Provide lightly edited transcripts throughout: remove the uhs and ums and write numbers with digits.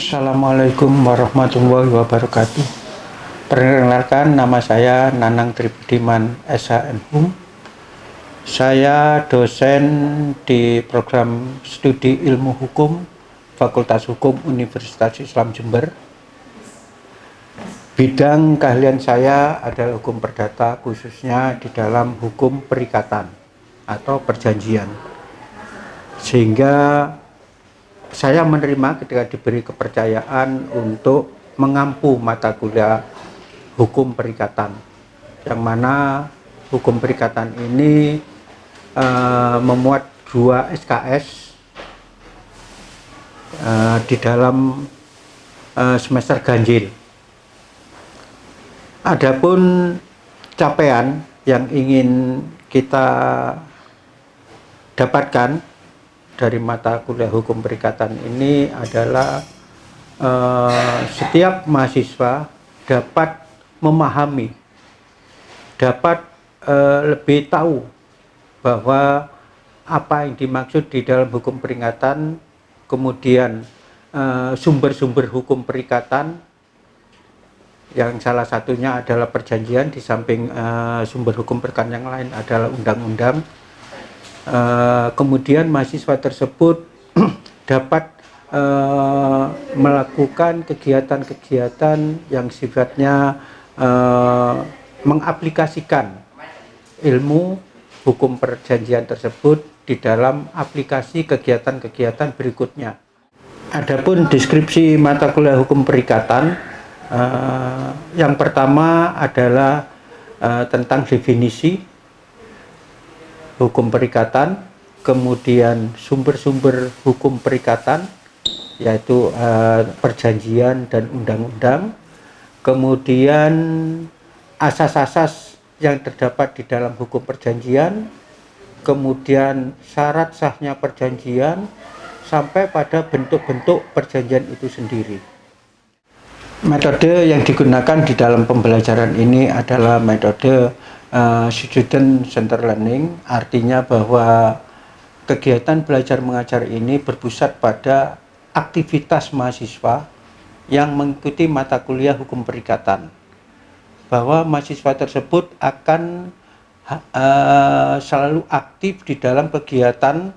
Assalamualaikum warahmatullahi wabarakatuh. Perkenalkan, nama saya Nanang Tribudiman SHMHum. Saya dosen di program studi ilmu hukum Fakultas Hukum Universitas Islam Jember. Bidang keahlian saya adalah hukum perdata, khususnya di dalam hukum perikatan atau perjanjian. Sehingga saya menerima ketika diberi kepercayaan untuk mengampu mata kuliah hukum perikatan, yang mana hukum perikatan ini memuat 2 SKS di dalam semester ganjil. Adapun capaian yang ingin kita dapatkan dari mata kuliah hukum perikatan ini adalah setiap mahasiswa dapat memahami, dapat lebih tahu bahwa apa yang dimaksud di dalam hukum perikatan, kemudian sumber-sumber hukum perikatan, yang salah satunya adalah perjanjian, di samping sumber hukum perikatan yang lain adalah undang-undang. Kemudian mahasiswa tersebut dapat melakukan kegiatan-kegiatan yang sifatnya mengaplikasikan ilmu hukum perjanjian tersebut di dalam aplikasi kegiatan-kegiatan berikutnya. Adapun deskripsi mata kuliah hukum perikatan, yang pertama adalah tentang definisi hukum perikatan, kemudian sumber-sumber hukum perikatan, yaitu perjanjian dan undang-undang, kemudian asas-asas yang terdapat di dalam hukum perjanjian, kemudian syarat sahnya perjanjian, sampai pada bentuk-bentuk perjanjian itu sendiri. Metode yang digunakan di dalam pembelajaran ini adalah metode student center learning, artinya bahwa kegiatan belajar mengajar ini berpusat pada aktivitas mahasiswa yang mengikuti mata kuliah hukum perikatan, bahwa mahasiswa tersebut akan selalu aktif di dalam kegiatan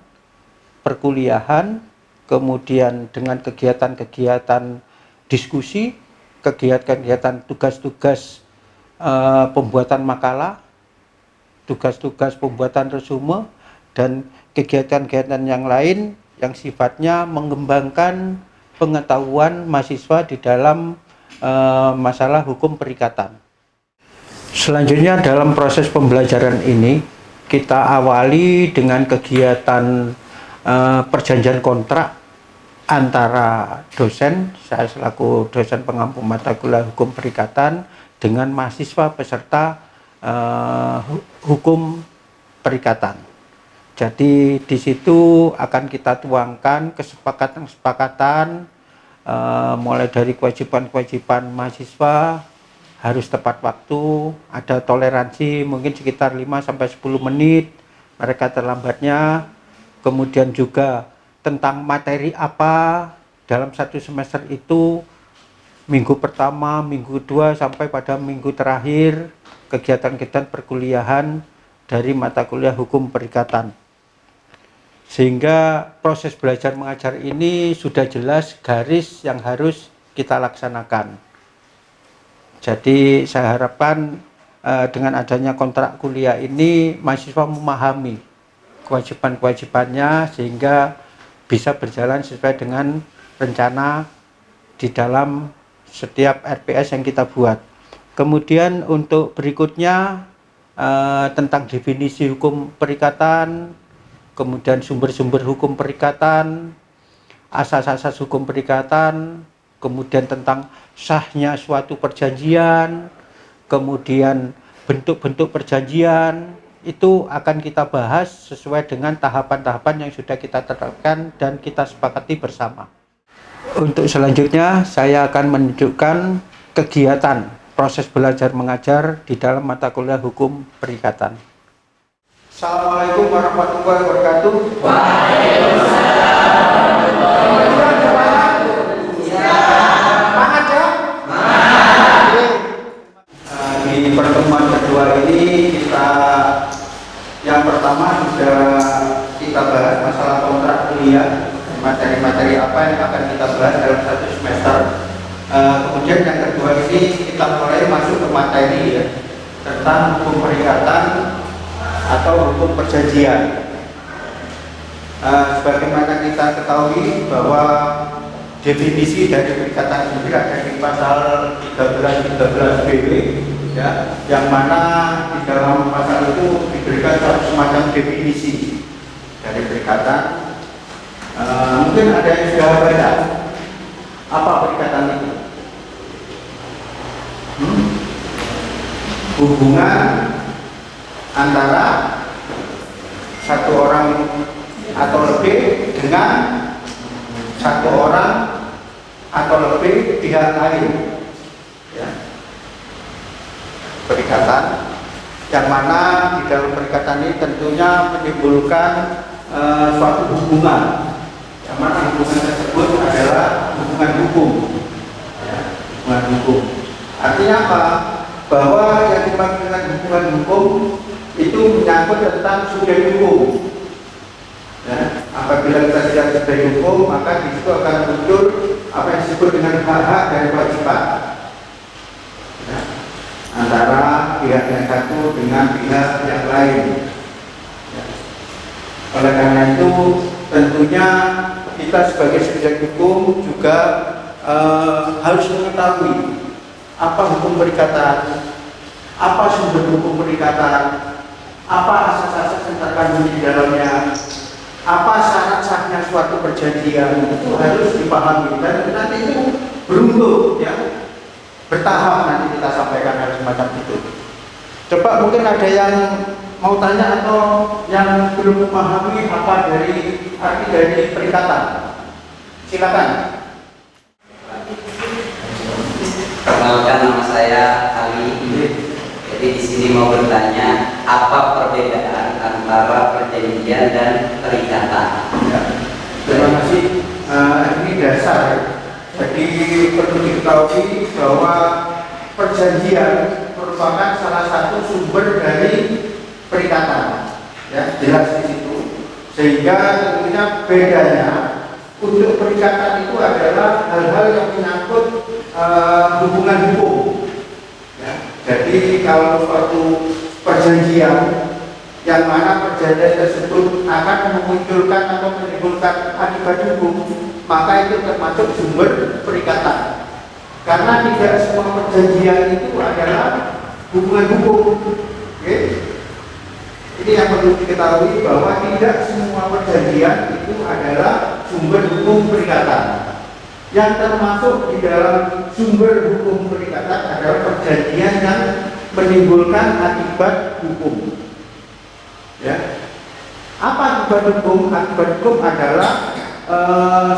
perkuliahan, kemudian dengan kegiatan-kegiatan diskusi, kegiatan-kegiatan tugas-tugas pembuatan makalah, tugas-tugas pembuatan resume, dan kegiatan-kegiatan yang lain yang sifatnya mengembangkan pengetahuan mahasiswa di dalam masalah hukum perikatan. Selanjutnya dalam proses pembelajaran ini kita awali dengan kegiatan perjanjian kontrak antara dosen, saya selaku dosen pengampu mata kuliah hukum perikatan, dengan mahasiswa peserta hukum perikatan. Jadi di situ akan kita tuangkan kesepakatan-kesepakatan, mulai dari kewajiban-kewajiban mahasiswa harus tepat waktu, ada toleransi mungkin sekitar 5-10 menit mereka terlambatnya, kemudian juga tentang materi apa dalam satu semester itu, minggu pertama, minggu kedua, sampai pada minggu terakhir kegiatan-kegiatan perkuliahan dari mata kuliah hukum perikatan. Sehingga proses belajar mengajar ini sudah jelas garis yang harus kita laksanakan. Jadi saya harapkan dengan adanya kontrak kuliah ini mahasiswa memahami kewajiban-kewajibannya sehingga bisa berjalan sesuai dengan rencana di dalam setiap RPS yang kita buat. Kemudian untuk berikutnya tentang definisi hukum perikatan, kemudian sumber-sumber hukum perikatan, asas-asas hukum perikatan, kemudian tentang sahnya suatu perjanjian, kemudian bentuk-bentuk perjanjian, itu akan kita bahas sesuai dengan tahapan-tahapan yang sudah kita tetapkan dan kita sepakati bersama. Untuk selanjutnya saya akan menunjukkan kegiatan proses belajar mengajar di dalam mata kuliah hukum perikatan. Assalamualaikum warahmatullahi wabarakatuh. Waalaikumsalam warahmatullahi wabarakatuh. sudah kita bahas masalah kontrak kuliah, materi-materi apa yang akan kita bahas dalam satu semester. Kemudian yang kedua ini kita mulai masuk ke materi ya, tentang hukum perikatan atau hukum perjanjian. Sebagaimana kita ketahui bahwa definisi dari perikatan sendiri ada di pasal 13 BW ya, yang mana di dalam pasal itu diberikan suatu semacam definisi dari perikatan. Mungkin ada yang sudah baca apa perikatan itu. Hubungan antara satu orang atau lebih dengan satu orang atau lebih pihak lain ya. Perikatan yang mana di dalam perikatan ini tentunya menimbulkan suatu hubungan, yang mana hubungan tersebut adalah hubungan hukum ya, hubungan hukum. Artinya apa? Bahwa yang dimaksud dengan hubungan hukum itu menyangkut tentang subjek hukum ya. Apabila kita tidak subjek hukum, maka di situ akan muncul apa yang disebut dengan hak-hak dan kewajiban ya, antara pihak yang satu dengan pihak yang lain ya. Oleh karena itu tentunya kita sebagai subjek hukum juga harus mengetahui apa hukum perikatan, apa sumber hukum perikatan, apa asas-asas yang terkandung di dalamnya, apa syarat sahnya suatu perjanjian, itu harus dipahami. Dan nanti itu beruntung ya, bertahap nanti kita sampaikan hal semacam itu. Coba mungkin ada yang mau tanya atau yang belum memahami apa dari arti dari perikatan, silakan. Perkenalkan, nama saya Ali. Jadi di sini mau bertanya, apa perbedaan antara perjanjian dan perikatan? Ya, terima kasih. Ini dasar. Jadi perlu diketahui bahwa perjanjian merupakan salah satu sumber dari perikatan. Ya, jelas di situ. Sehingga tentunya bedanya untuk perikatan itu adalah hal-hal yang menyangkut hubungan hukum ya. Jadi kalau suatu perjanjian yang mana perjanjian tersebut akan memunculkan atau menimbulkan akibat hukum, maka itu termasuk sumber perikatan. Karena tidak semua perjanjian itu adalah hubungan hukum. Oke? Ini yang perlu diketahui, bahwa tidak semua perjanjian itu adalah sumber hukum perikatan. Yang termasuk di dalam sumber hukum perikatan adalah perjanjian yang menimbulkan akibat hukum. Ya. Apa akibat hukum? Akibat hukum adalah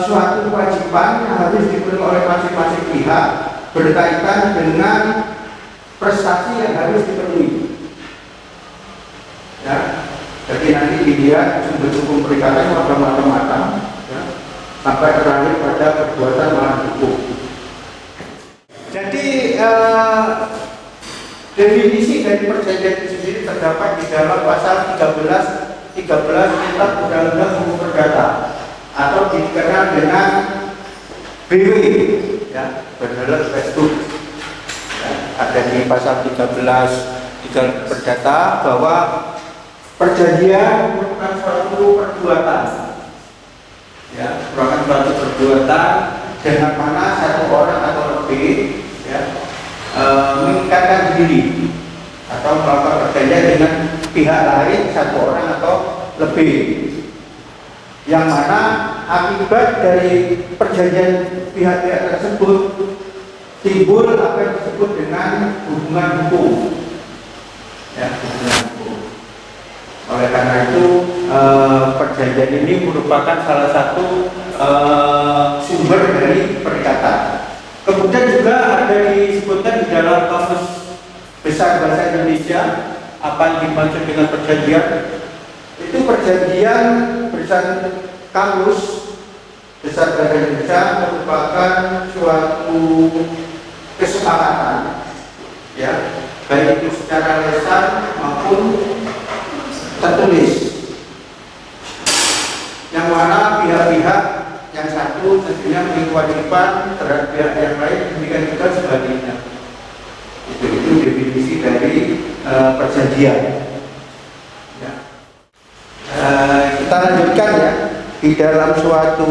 suatu kewajiban yang harus dipenuhi oleh masing-masing pihak berkaitan dengan prestasi yang harus dipenuhi. Ya. Jadi nanti dilihat sumber hukum perikatan ada macam-macam. Ya. Sampai terakhir pada perbuatan melawan hukum. Jadi definisi dari perjanjian itu sendiri terdapat di dalam pasal 13 Kitab Undang-Undang Hukum Perdata atau dikenal dengan BW ya, Berdelat Facebook ya, ada di pasal 13 Perdata bahwa perjanjian merupakan suatu perbuatan ya, merupakan suatu perbuatan dengan mana satu orang atau lebih ya, mengikatkan diri atau melakukan perjanjian dengan pihak lain satu orang atau lebih, yang mana akibat dari perjanjian pihak-pihak tersebut timbul apa yang disebut dengan hubungan hukum ya, hubungan hukum. Oleh karena itu perjanjian ini merupakan salah satu sumber dari perikatan. Kemudian juga ada disebutkan di dalam Kamus Besar Bahasa Indonesia apa yang dimaksud dengan perjanjian. Itu perjanjian berdasarkan Kamus Besar Bahasa Indonesia merupakan suatu kesepakatan ya, baik itu secara lisan maupun tertulis belah pihak yang satu tentunya memiliki kewajiban terhadap pihak yang lain, demikian juga sebaliknya. Itu definisi dari perjanjian. Ya. Kita lanjutkan ya. Di dalam suatu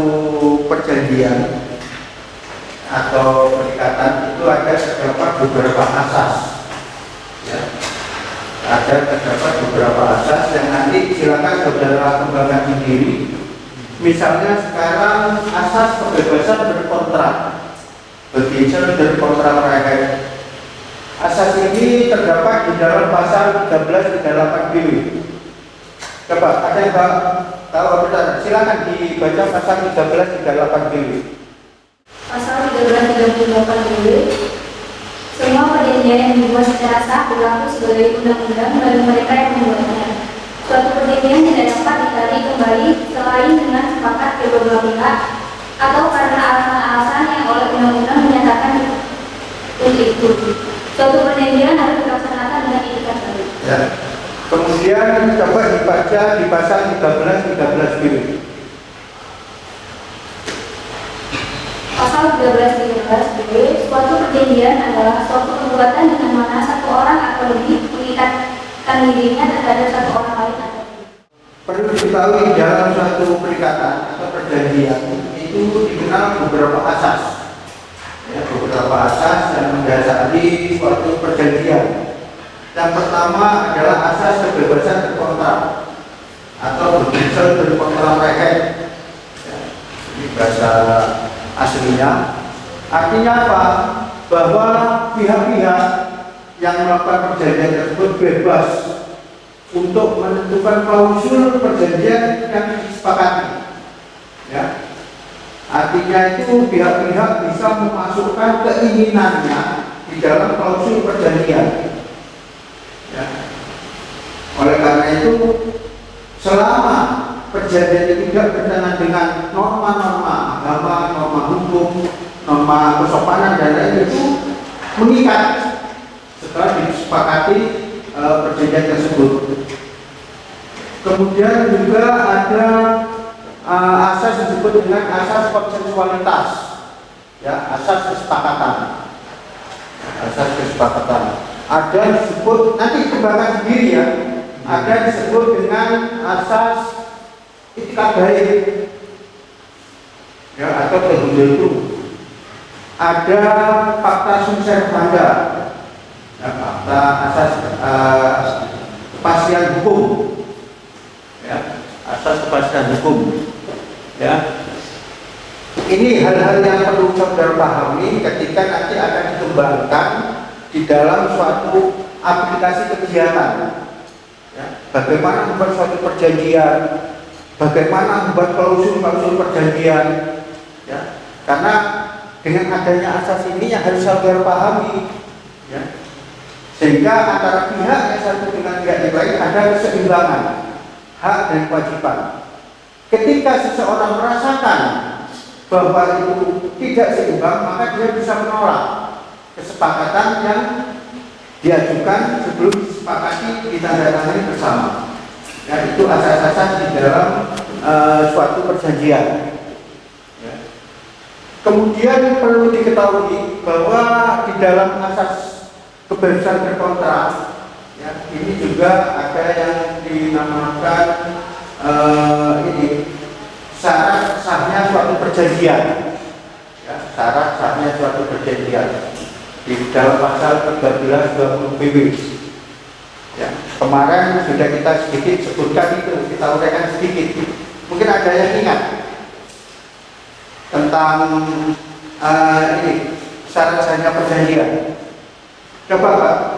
perjanjian atau perikatan itu ada terdapat beberapa asas. Ya. Terdapat beberapa asas yang nanti silakan saudara kembangkan sendiri. Misalnya sekarang asas kebebasan berkontrak, begitu berkontrak rakyat. Asas ini terdapat di dalam pasal 1338B. Coba ada yang tahu apa? Silakan dibaca pasal 1338B. Pasal 1338B. Semua perjanjian yang dibuat secara sah berlaku sebagai undang-undang bagi mereka yang membuatnya. Suatu perjanjian tidak dapat ditarik kembali selain dengan sepakat kedua belah pihak atau karena alasan-alasan yang oleh undang-undang menyatakan untuk itu. Suatu perjanjian harus dilaksanakan dengan itikat baik. Ya. Kemudian coba dibaca di pasal 1313B. Pasal 1313B, suatu perjanjian adalah suatu perbuatan dengan mana satu orang atau lebih mengikatkan dirinya terhadap satu orang lain atau lebih. Perlu diketahui dalam suatu perikatan atau perjanjian itu dikenal beberapa asas. Ya, beberapa asas yang mendasari suatu perjanjian. Yang pertama adalah asas kebebasan berkontrak atau berbisa berkontrak rakyat. Ya, ini bahasa aslinya. Artinya apa? Bahwa pihak-pihak yang melakukan perjanjian tersebut bebas untuk menentukan klausul perjanjian yang disepakati. Ya. Artinya itu pihak-pihak bisa memasukkan keinginannya di dalam klausul perjanjian. Ya. Oleh karena itu, selama perjanjian itu tidak bertentangan dengan norma-norma agama, norma hukum, norma kesopanan dan lain itu mengikat setelah disepakati perjanjian tersebut. Kemudian juga ada asas disebut dengan asas konsensualitas, ya, asas kesepakatan. Asas kesepakatan. Ada disebut, nanti kembangkan sendiri ya. Ada disebut dengan asas itikat baik, ya, atau itu. Ada fakta sum servanda, ya, fakta asas kepastian hukum, ya, asas kepastian hukum, ya. Ini hal-hal yang perlu saudara pahami ketika nanti akan dikembangkan di dalam suatu aplikasi kegiatan. Ya, bagaimana membuat suatu perjanjian, bagaimana membuat klausul-klausul perjanjian, ya. Karena dengan adanya asas ini yang harus saudara pahami, ya. Sehingga antara pihak yang satu dengan pihak yang lain ada keseimbangan hak dan kewajiban. Ketika seseorang merasakan bahwa itu tidak seimbang, maka dia bisa menolak kesepakatan yang diajukan sebelum disepakati ditandatangani bersama. Ya, itu asas-asas di dalam suatu perjanjian. Ya. Kemudian perlu diketahui bahwa di dalam asas kebebasan berkontrak, ya, ini juga ada yang dinamakan syarat sahnya suatu perjanjian. Ya, syarat sahnya suatu perjanjian di dalam pasal 1320BW. Ya, kemarin sudah kita sedikit sebutkan itu, kita uraikan sedikit. Mungkin ada yang ingat tentang ini syarat sahnya perjanjian. Coba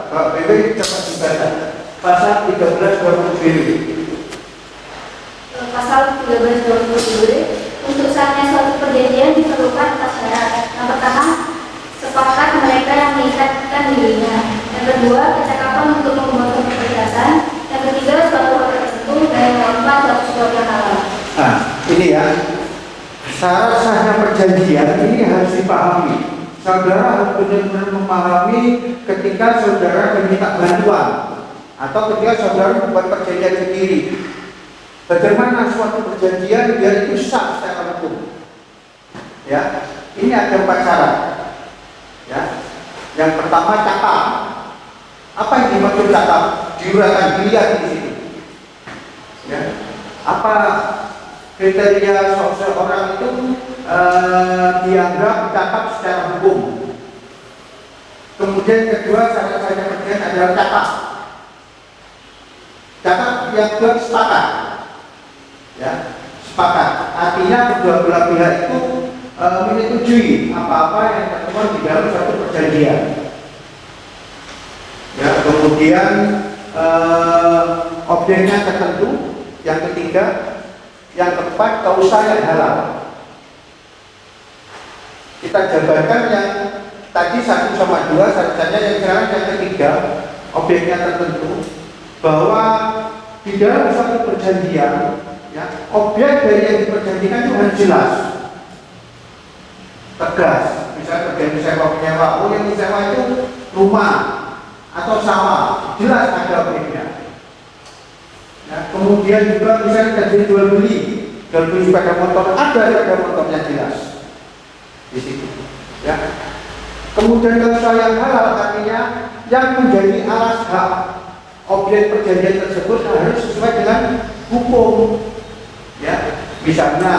Pak BW coba dibaca pasal 1320BW. Pasal 1320BW, untuk sahnya suatu perjanjian diperlukan atas syarat. Yang pertama, sepakat mereka yang mengikatkan dirinya. Yang kedua, kecakapan untuk membuat suatu perikatan. Yang ketiga, suatu hal tertentu dan yang keempat, suatu sebab yang halal. Nah, ini ya, syarat sahnya perjanjian ini harus dipahami. Saudara harus benar-benar memahami ketika saudara meminta bantuan atau ketika saudara membuat perjanjian sendiri. Bagaimana suatu perjanjian biar itu sah secara hukum? Ya, ini ada 4 syarat. Ya, yang pertama cakap. Apa yang dimaksud cakap? Diuraikan dilihat di sini. Ya, apa kriteria seseorang itu dianggap cakap secara hukum? Kemudian kedua syarat-syarat perjanjian adalah cakap. Cakap yang kedua sepakat. Ya, sepakat. Artinya kedua belah pihak itu menyetujui apa-apa yang tertuang di dalam suatu perjanjian. Ya, kemudian objeknya tertentu. Yang ketiga, yang keempat kausa yang halal. Kita jabarkan yang tadi 1 sama 2 saja, yang sekarang yang ketiga, objeknya tertentu, bahwa di dalam suatu perjanjian, ya, objek dari yang diperjanjikan itu harus jelas, tegas. Misalnya perjanjian sewa penyewa, yang disewa itu rumah atau sawah, jelas ada objeknya. Ya, kemudian juga misalnya terjadi jual beli sepeda motor, ada sepeda motornya jelas di situ. Ya. Kemudian kausa yang halal artinya yang menjadi alas hak objek perjanjian tersebut harus sesuai dengan hukum. Ya, misalnya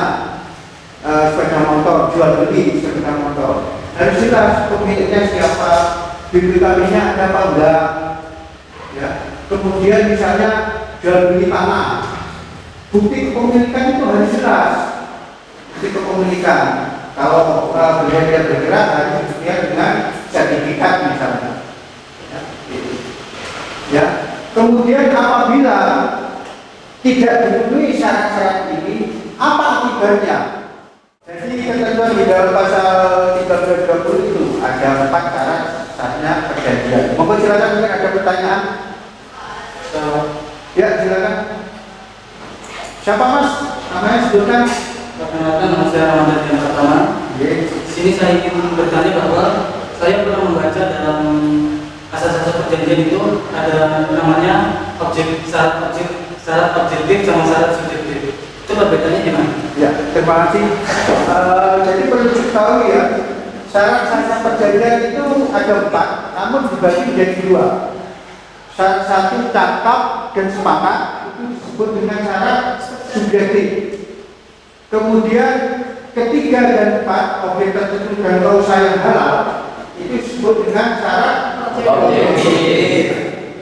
sepeda motor, jual beli sepeda motor harus jelas pemiliknya siapa, BPKB-nya ada apa enggak. Ya, kemudian misalnya jual beli tanah, bukti kepemilikan itu harus jelas. Bukti kepemilikan, kalau bergerak harus dibuktikan dengan sertifikat misalnya. Ya, gitu. Ya. Kemudian apabila tidak dipenuhi syarat-syarat ini, apa akibatnya? Jadi ketentuan di dalam pasal 320 itu ada 4 syarat sahnya perjanjian. Monggo silakan, mungkin ada pertanyaan. Ya, silakan. Siapa Mas? Namanya sebutkan. Perkenalkan, nama saya Ramadan yang pertama. Di sini saya ingin bertanya bahwa saya pernah membaca dalam asas-asas perjanjian itu ada namanya syarat objektif sama syarat subjektif. Itu perbedaannya gimana? Ya, terima kasih. Jadi perlu diketahui ya, syarat-syarat perjanjian itu ada 4, namun dibagi menjadi 2. Syarat 1 cakap dan sepakat itu disebut dengan syarat subjektif. Kemudian ketiga dan 4 objek tertentu dan kausa yang halal itu disebut dengan syarat objektif.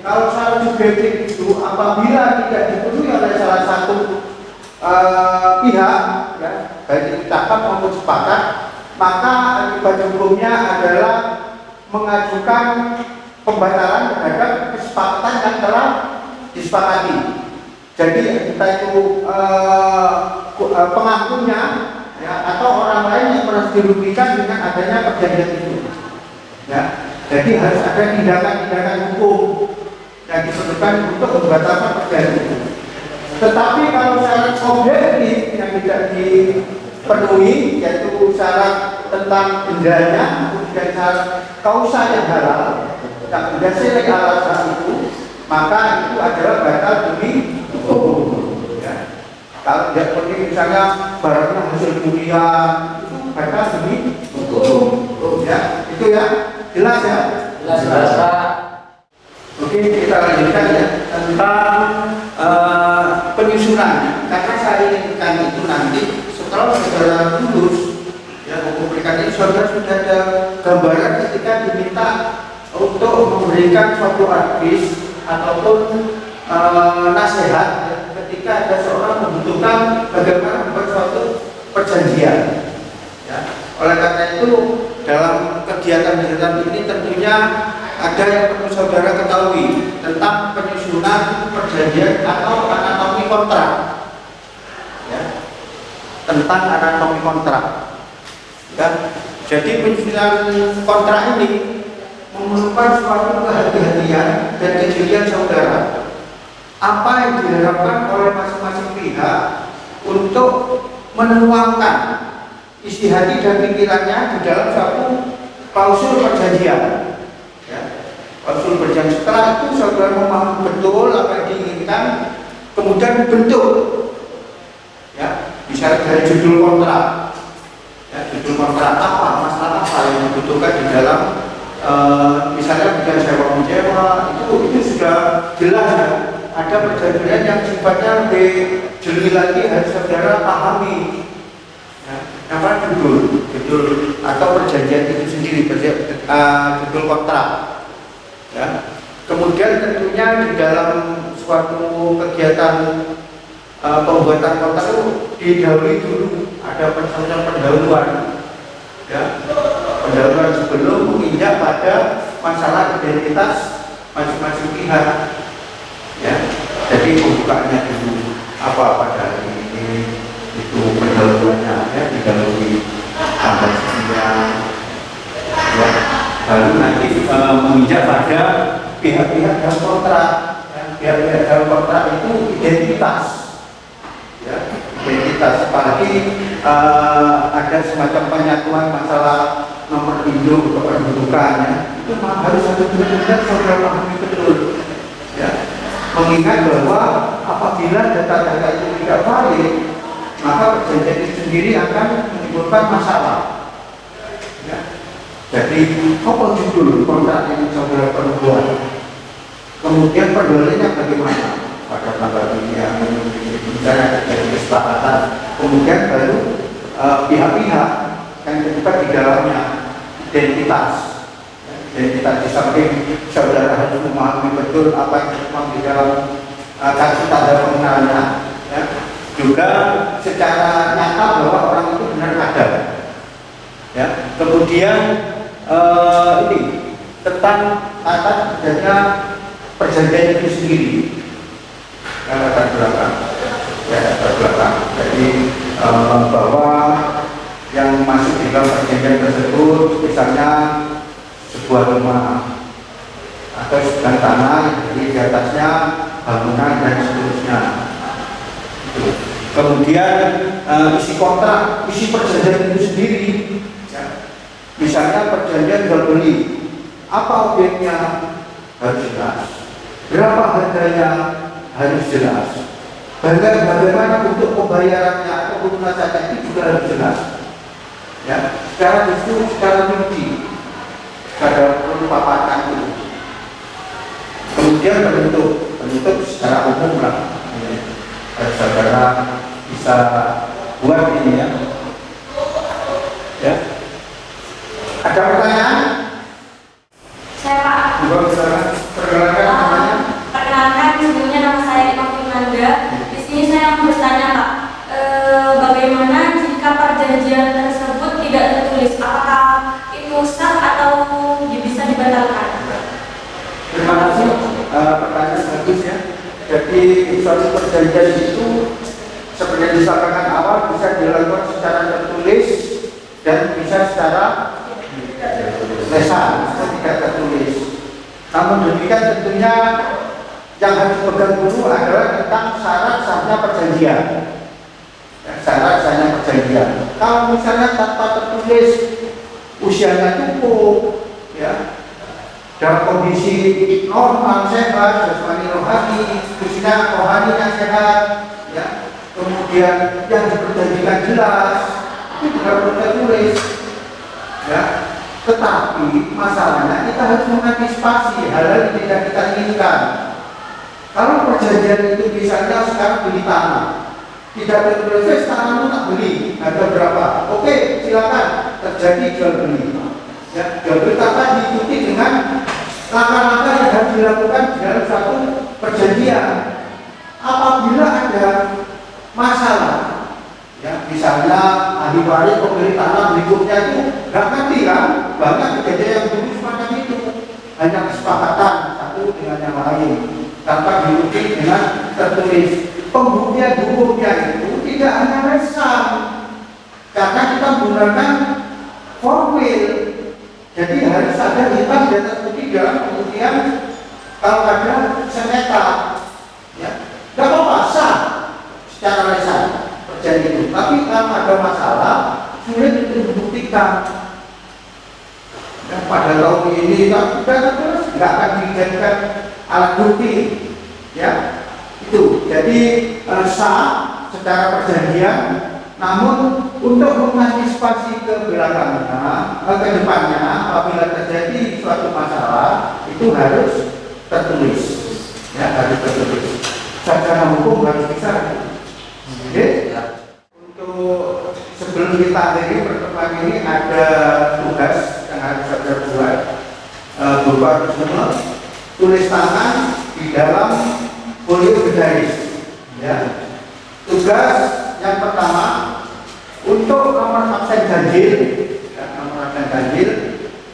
Kalau syarat subjektif itu apabila tidak dipenuhi oleh salah satu pihak, ya, baik itu cakap maupun sepakat, maka akibat hukumnya adalah mengajukan pembatalan terhadap kesepakatan yang telah disepakati. Jadi entah itu pengakunya, ya, atau orang lain yang merasa dirugikan dengan adanya perjanjian itu. Ya, jadi harus ada tindakan-tindakan hukum yang diperlukan untuk membatalkan perjanjian itu. Tetapi kalau syarat objektif yang tidak dipenuhi, yaitu syarat tentang dendanya, kemudian syarat kausa yang halal, yang berdasarkan alasan itu, maka itu adalah batal demi hukum. Ya. Kalau tidak seperti misalnya barangnya hasil curian, itu batal demi hukum. Ya, itu ya, jelas ya. Jelas Pak. Oke, kita lanjutkan ya tentang penyusunan. Karena saya inginkan itu nanti setelah saudara lulus ya hukum perikanan ini, saudara sudah ada gambaran ketika diminta untuk memberikan suatu advice ataupun nasihat ya, ketika ada seorang membutuhkan bagaimana membuat suatu perjanjian. Ya. Oleh karena itu dalam kegiatan-kegiatan ini tentunya ada yang perlu saudara ketahui tentang penyusunan perjanjian atau anatomi kontrak. Ya. Tentang anatomi kontrak. Ya. Jadi penyusunan kontrak ini memerlukan suatu kehati-hatian dan kejelian saudara. Apa yang diharapkan oleh masing-masing pihak untuk menuangkan isi hati dan pikirannya di dalam suatu klausul perjanjian. Ya. Klausul perjanjian. Setelah itu saudara memahami betul apa yang diinginkan, kemudian bentuk misalnya dari judul kontrak, ya, judul kontrak apa, masalah apa yang dibutuhkan di dalam misalnya bukan sewa menyewa, itu sudah jelas ya. Ada perjanjian yang sifatnya lebih jeli lagi, harus saudara pahami. Ya, apa judul atau perjanjian itu sendiri, judul kontrak. Ya. Kemudian tentunya di dalam suatu kegiatan pembuatan kontrak itu didahului dulu, ada pendahuluan, ya, pendahuluan sebelum menginjak pada masalah identitas masing-masing pihak, ya. Jadi pembukaannya dulu apa pada ini itu pendahuluannya, ya, didahului tanggal sekian, ya, baru nanti menginjak pada pihak-pihak dalam kontrak, ya. Pihak-pihak dalam kontrak itu identitas, ya, identitas. Apalagi ada semacam penyatuan masalah nomor induk kependudukannya, itu harus benar-benar saudara pahami betul, ya. Mengingat bahwa apabila data-data itu tidak valid, maka perjanjian itu sendiri akan menimbulkan masalah, ya. Jadi apa judul kontrak yang saudara perlu buat, kemudian pendahulunya bagaimana pada tanggal ini yang misalnya terjadi kesepakatan, kemudian baru pihak-pihak yang terlibat di dalamnya, identitas di samping saudara harus memahami betul apa yang terkandung di dalam kartu tanda pengenalnya, ya. Juga secara nyata bahwa orang itu benar ada, ya. Kemudian ini tentang tata kerjanya perjanjian itu sendiri, latar belakang, ya, latar belakang. Jadi bahwa yang masuk di dalam perjanjian tersebut misalnya sebuah rumah atau sebidang tanah, jadi di atasnya bangunan dan seterusnya. Kemudian isi kontrak, isi perjanjian itu sendiri, ya. Misalnya perjanjian jual beli, apa objeknya harus jelas, berapa harganya harus jelas, bagaimana untuk pembayarannya atau pelunasannya itu juga harus jelas, ya. Secara justru, secara rinci, pada paparan itu. Kemudian bentuk secara umum lah, saudara bisa buat ini, ya. Ya. Ada pertanyaan? Saya Pak. Perkenalkan namanya. Perkenalkan, sebelumnya nama saya Eva Fernanda. Di sini saya mau bertanya Pak, bagaimana jika perjanjian tersebut tidak tertulis? Apakah itu sah atau bisa dibatalkan? Terima kasih, pertanyaan bagus, ya. Jadi suatu perjanjian itu seperti yang disampaikan awal bisa dilakukan secara tertulis dan bisa secara lesan, tidak tertulis. Namun demikian tentunya yang harus dipegang dulu adalah tentang syarat sahnya perjanjian. Ya, syarat sahnya perjanjian. Kalau misalnya tanpa tertulis usianya cukup, ya, dalam kondisi normal, sehat, jasmani rohani, usia rohaninya sehat, ya, kemudian yang diperjanjikan jelas, itu tidak perlu tertulis, ya. Tetapi masalahnya kita harus mengantisipasi hal-hal yang tidak kita inginkan. Kalau perjanjian itu misalnya sekarang beli tanah, tidak tertulis tanahmu tak beli, harga berapa? Oke, silakan terjadi jual beli. Ya, jual beli tanpa diikuti dengan langkah-langkah yang harus dilakukan di dalam satu perjanjian. Apabila ada masalah, ya, misalnya ahli waris pemilik tanah berikutnya itu nggak ngerti kan, banyak kejadian yang dulu semacam itu, hanya kesepakatan satu dengan yang lain tanpa diikuti dengan tertulis. Pembuktian hukumnya itu tidak hanya lesan, karena kita menggunakan formil, jadi harus ada hitam di atas putih dalam pembuktian. Kalau ada sengketa, ya, nggak apa-apa, sah secara lesan perjanjian itu. Tapi kalau ada masalah, sulit untuk membuktikan. Dan pada tahun ini tak terus nggak akan dijadikan alat bukti, ya. Itu jadi sah secara perjanjian Namun untuk mengantisipasi ke belakangnya, ke depannya, apabila terjadi suatu masalah itu harus tertulis, ya harus tertulis. Sarjana hukum harus bisa. Oke. Untuk sebelum kita akhiri pertemuan ini ada tugas yang harus saya buat, berupa semua tulis tangan di dalam folio berbaris. Ya. Tugas yang pertama untuk nomor absen ganjil, ya, nomor absen ganjil,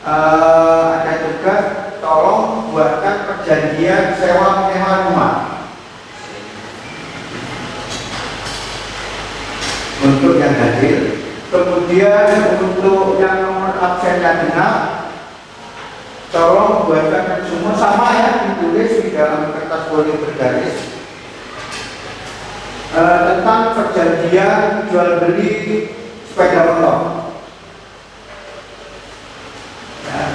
ada tugas tolong buatkan perjanjian sewa menyewa rumah untuk yang ganjil. Kemudian untuk yang nomor absennya genap, tolong buatkan semua sama ya, ditulis di dalam kertas folio berbaris. Tentang perjanjian jual beli sepeda motor. Ya.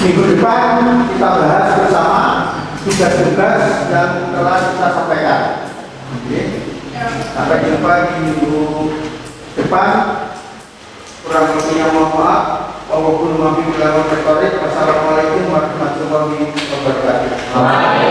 Minggu depan kita bahas bersama tugas-tugas yang telah kita sampaikan. Oke. Sampai jumpa di minggu depan. Kurang lebihnya mohon maaf. Wassalamualaikum warahmatullahi wabarakatuh.